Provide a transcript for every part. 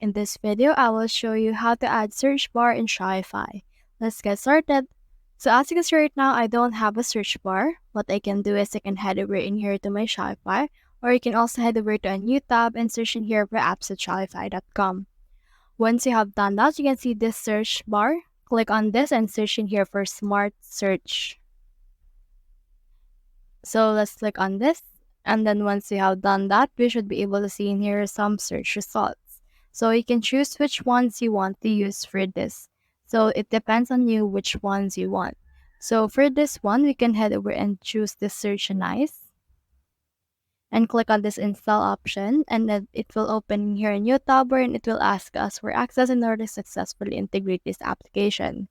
In this video, I will show you how to add search bar in Shopify. Let's get started. So as you can see right now, I don't have a search bar. What I can do is I can head over in here to my Shopify, or you can also head over to a new tab and search in here for apps at shopify.com. Once you have done that, you can see this search bar. Click on this and search in here for Smart Search. So let's click on this. And then once you have done that, we should be able to see in here some search results. So you can choose which ones you want to use for this. So it depends on you which ones you want. So for this one, we can head over and choose this search nice and click on this install option, and then it will open here a new tab where it will ask us for access in order to successfully integrate this application.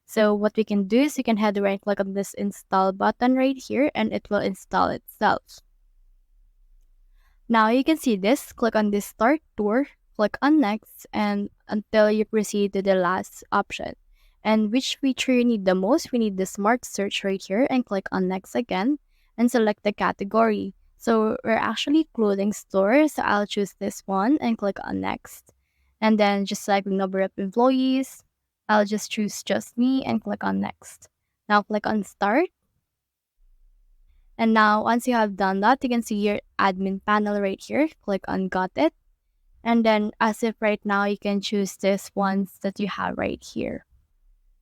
So what we can do is you can head over and click on this install button right here and it will install itself. Now you can see this, click on this start tour, click on next, and until you proceed to the last option. And which feature you need the most, we need the smart search right here, and click on next again and select the category. So we're actually clothing store, so I'll choose this one and click on next. And then just select the number of employees. I'll just choose just me and click on next. Now click on start. And now once you have done that, you can see your admin panel right here. Click on got it. And then as if right now, you can choose this ones that you have right here.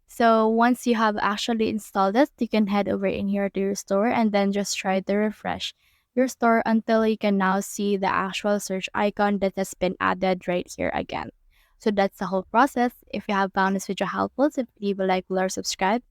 So once you have actually installed it, you can head over in here to your store and then just try to refresh your store until you can now see the actual search icon that has been added right here again. So that's the whole process. If you have found this video helpful, so leave a like, or subscribe.